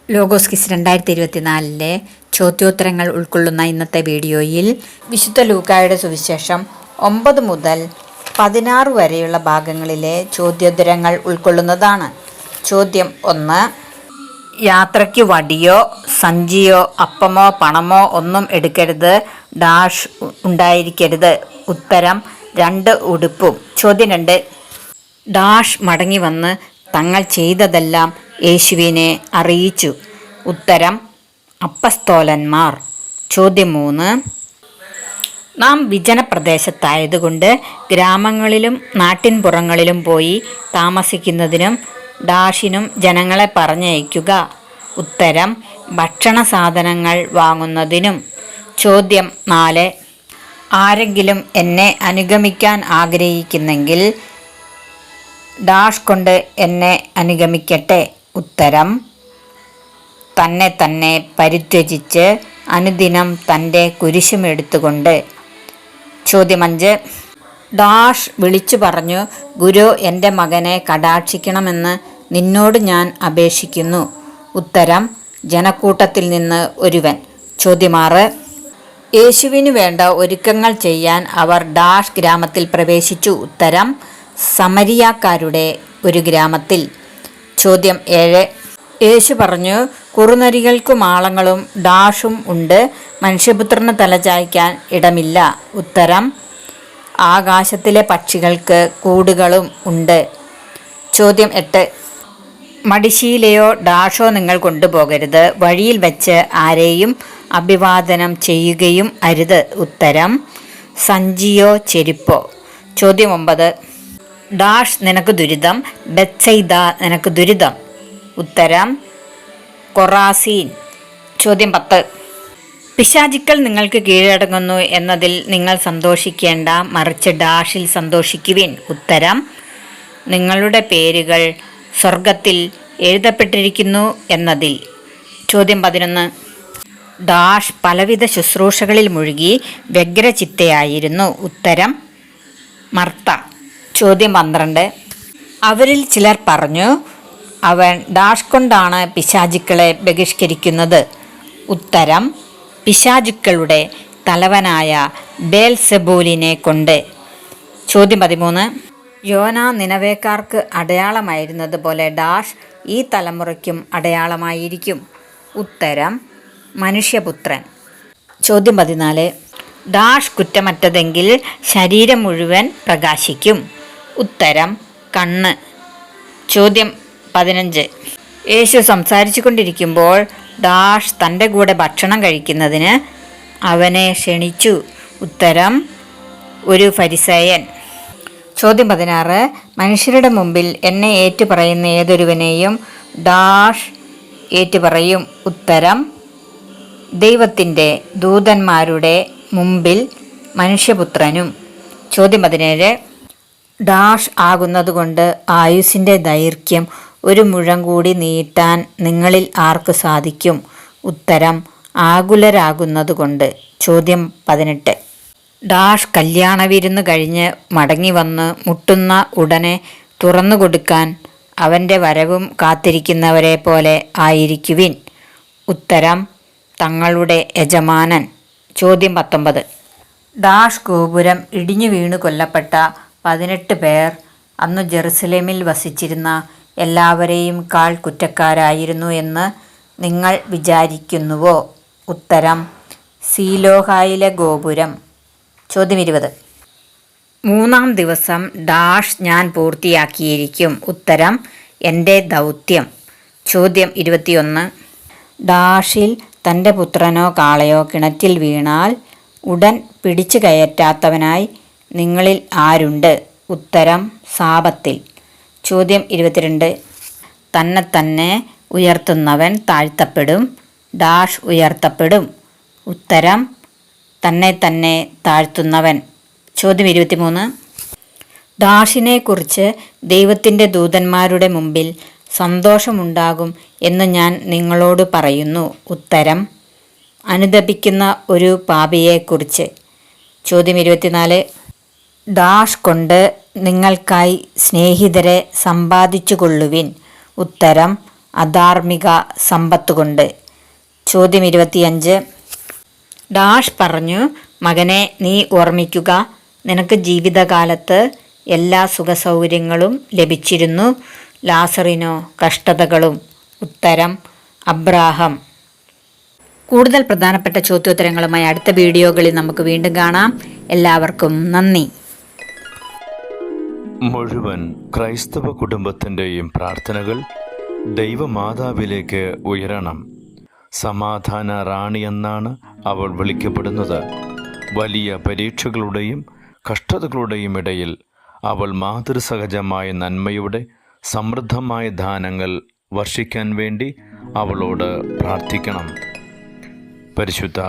Logos quiz 2024 ചോദ്യോത്തരങ്ങൾ ഉൾക്കൊള്ളുന്ന ഇന്നത്തെ വീഡിയോയിൽ വിശുദ്ധ ലൂക്കായുടെ സുവിശേഷം 9 മുതൽ 16 വരെയുള്ള ഭാഗങ്ങളിലെ ചോദ്യോത്തരങ്ങൾ ഉൾക്കൊള്ളുന്നതാണ്. ചോദ്യം 1. യാത്രയ്ക്ക് വടിയോ സഞ്ചിയോ അപ്പമോ പണമോ ഒന്നും എടുക്കരുത്. ഡാഷ് ഉണ്ടായിരിക്കരുത്. ഉത്തരം 2 ഉടുപ്പും. ചോദ്യം 2. ഡാഷ് മടങ്ങി വന്ന് തങ്ങൾ ചെയ്തതെല്ലാം യേശുവിനെ അറിയിച്ചു. ഉത്തരം അപ്പസ്തോലന്മാർ. ചോദ്യം 3. നാം വിജനപ്രദേശത്തായതുകൊണ്ട് ഗ്രാമങ്ങളിലും നാട്ടിൻപുറങ്ങളിലും പോയി താമസിക്കുന്നതിനും ഡാഷിനും ജനങ്ങളെ പറഞ്ഞയക്കുക. ഉത്തരം ഭക്ഷണ സാധനങ്ങൾ വാങ്ങുന്നതിനും. ചോദ്യം 4. ആരെങ്കിലും എന്നെ അനുഗമിക്കാൻ ആഗ്രഹിക്കുന്നെങ്കിൽ ഡാഷ് കൊണ്ട് എന്നെ അനുഗമിക്കട്ടെ. ഉത്തരം തന്നെ പരിത്യജിച്ച് അനുദിനം തൻ്റെ കുരിശുമെടുത്തുകൊണ്ട്. ചോദ്യം 5. ഡാഷ് വിളിച്ചു പറഞ്ഞു, ഗുരു, എൻ്റെ മകനെ കടാക്ഷിക്കണമെന്ന് നിന്നോട് ഞാൻ അപേക്ഷിക്കുന്നു. ഉത്തരം ജനക്കൂട്ടത്തിൽ നിന്ന് ഒരുവൻ. ചോദ്യം 6. യേശുവിനു വേണ്ട ഒരുക്കങ്ങൾ ചെയ്യാൻ അവർ ഡാഷ് ഗ്രാമത്തിൽ പ്രവേശിച്ചു. ഉത്തരം സമരിയാക്കാരുടെ ഒരു ഗ്രാമത്തിൽ. ചോദ്യം 7. യേശു പറഞ്ഞു, കുറുനരികൾക്കും മാളങ്ങളും ഡാഷും ഉണ്ട്, മനുഷ്യപുത്രന് തലചായ്ക്കാൻ ഇടമില്ല. ഉത്തരം ആകാശത്തിലെ പക്ഷികൾക്ക് കൂടുകളും ഉണ്ട്. ചോദ്യം 8. മടിശീലയോ ഡാഷോ നിങ്ങൾ കൊണ്ടുപോകരുത്. വഴിയിൽ വെച്ച് ആരെയും അഭിവാദനം ചെയ്യുകയും അരുത്. ഉത്തരം സഞ്ചിയോ ചെരുപ്പോ. ചോദ്യം 9. ഡാഷ് നിനക്ക് ദുരിതം, ബെത്സൈദ നിനക്ക് ദുരിതം. ഉത്തരം കൊറാസീൻ. ചോദ്യം 10. പിശാചുക്കൾ നിങ്ങൾക്ക് കീഴടങ്ങുന്നു എന്നതിൽ നിങ്ങൾ സന്തോഷിക്കേണ്ട, മറിച്ച് ഡാഷിൽ സന്തോഷിക്കുവിൻ. ഉത്തരം നിങ്ങളുടെ പേരുകൾ സ്വർഗത്തിൽ എഴുതപ്പെട്ടിരിക്കുന്നു എന്നതിൽ. ചോദ്യം 11. ഡാഷ് പലവിധ ശുശ്രൂഷകളിൽ മുഴുകി വ്യഗ്രചിത്തയായിരുന്നു. ഉത്തരം മർത്ത. ചോദ്യം 12. അവരിൽ ചിലർ പറഞ്ഞു, അവൻ ഡാഷ് കൊണ്ടാണ് പിശാചുക്കളെ ബഹിഷ്കരിക്കുന്നത്. ഉത്തരം പിശാചുക്കളുടെ തലവനായ ബേൽസെബൂലിനെ കൊണ്ട്. ചോദ്യം 13. യോന നിനവേക്കാർക്ക് അടയാളമായിരുന്നത് പോലെ ഡാഷ് ഈ തലമുറയ്ക്കും അടയാളമായിരിക്കും. ഉത്തരം മനുഷ്യപുത്രൻ. ചോദ്യം 14. ഡാഷ് കുറ്റമറ്റതെങ്കിൽ ശരീരം മുഴുവൻ പ്രകാശിക്കും. ഉത്തരം കണ്ണ്. ചോദ്യം 15. യേശു സംസാരിച്ചു കൊണ്ടിരിക്കുമ്പോൾ ഡാഷ് തൻ്റെ കൂടെ ഭക്ഷണം കഴിക്കുന്നതിന് അവനെ ക്ഷണിച്ചു. ഉത്തരം ഒരു ഫരിസേയൻ. ചോദ്യം 16. മനുഷ്യരുടെ മുമ്പിൽ എന്നെ ഏറ്റുപറയുന്ന ഏതൊരുവനെയും ഡാഷ് ഏറ്റുപറയും. ഉത്തരം ദൈവത്തിൻ്റെ ദൂതന്മാരുടെ മുമ്പിൽ മനുഷ്യപുത്രനും. ചോദ്യം 17. ഡാഷ് ആകുന്നതുകൊണ്ട് ആയുസ്സിൻ്റെ ദൈർഘ്യം 1 മുഴം കൂടി നീട്ടാൻ നിങ്ങളിൽ ആർക്ക് സാധിക്കും? ഉത്തരം ആകുലരാകുന്നതുകൊണ്ട്. ചോദ്യം 18. ഡാഷ് കല്യാണ വിരുന്ന് കഴിഞ്ഞ് മടങ്ങി വന്ന് മുട്ടുന്ന ഉടനെ തുറന്നു കൊടുക്കാൻ അവൻ്റെ വരവും കാത്തിരിക്കുന്നവരെ പോലെ ആയിരിക്കുവിൻ. ഉത്തരം തങ്ങളുടെ യജമാനൻ. ചോദ്യം 19. ഡാഷ് ഗോപുരം ഇടിഞ്ഞു വീണു കൊല്ലപ്പെട്ട 18 പേർ അന്ന് ജെറുസലേമിൽ വസിച്ചിരുന്ന എല്ലാവരെയും കാൾ കുറ്റക്കാരായിരുന്നു എന്ന് നിങ്ങൾ വിചാരിക്കുന്നുവോ? ഉത്തരം സീലോഹായിലെ ഗോപുരം. ചോദ്യം 20. 3-ാം ദിവസം ഡാഷ് ഞാൻ പൂർത്തിയാക്കിയിരിക്കും. ഉത്തരം എൻ്റെ ദൗത്യം. ചോദ്യം 21. ഡാഷിൽ തൻ്റെ പുത്രനോ കാളയോ കിണറ്റിൽ വീണാൽ ഉടൻ പിടിച്ചു കയറ്റാത്തവനായി നിങ്ങളിൽ ആരുണ്ട്? ഉത്തരം സാപത്തിൽ. ചോദ്യം 22. തന്നെ ഉയർത്തുന്നവൻ താഴ്ത്തപ്പെടും. ഡാഷ് ഉയർത്തപ്പെടും. ഉത്തരം തന്നെ താഴ്ത്തുന്നവൻ. ചോദ്യം 23. ഡാഷിനെ കുറിച്ച് ദൈവത്തിൻ്റെ ദൂതന്മാരുടെ മുമ്പിൽ സന്തോഷമുണ്ടാകും എന്ന് ഞാൻ നിങ്ങളോട് പറയുന്നു. ഉത്തരം അനുതപിക്കുന്ന ഒരു പാപിയെക്കുറിച്ച്. ചോദ്യം 24. ഡാഷ് കൊണ്ട് നിങ്ങൾക്കായി സ്നേഹിതരെ സമ്പാദിച്ചു കൊള്ളുവിൻ. ഉത്തരം അധാർമിക സമ്പത്തുകൊണ്ട്. ചോദ്യം 25. ഡാഷ് പറഞ്ഞു, മകനെ നീ ഓർമ്മിക്കുക, നിനക്ക് ജീവിതകാലത്ത് എല്ലാ സുഖസൗകര്യങ്ങളും ലഭിച്ചിരുന്നു, ലാസറിനോ കഷ്ടതകളും. ഉത്തരം അബ്രാഹം. കൂടുതൽ പ്രധാനപ്പെട്ട ചോദ്യോത്തരങ്ങളുമായി അടുത്ത വീഡിയോകളിൽ നമുക്ക് വീണ്ടും കാണാം. എല്ലാവർക്കും നന്ദി. മുഴുവൻ ക്രൈസ്തവ കുടുംബത്തിൻ്റെയും പ്രാർത്ഥനകൾ ദൈവമാതാവിലേക്ക് ഉയരണം. സമാധാന റാണി എന്നാണ് അവൾ വിളിക്കപ്പെടുന്നത്. വലിയ പരീക്ഷകളുടെയും കഷ്ടതകളുടെയും ഇടയിൽ അവൾ മാതൃസഹജമായ നന്മയുടെ സമൃദ്ധമായ ദാനങ്ങൾ വർഷിക്കാൻ വേണ്ടി അവളോട് പ്രാർത്ഥിക്കണം. പരിശുദ്ധ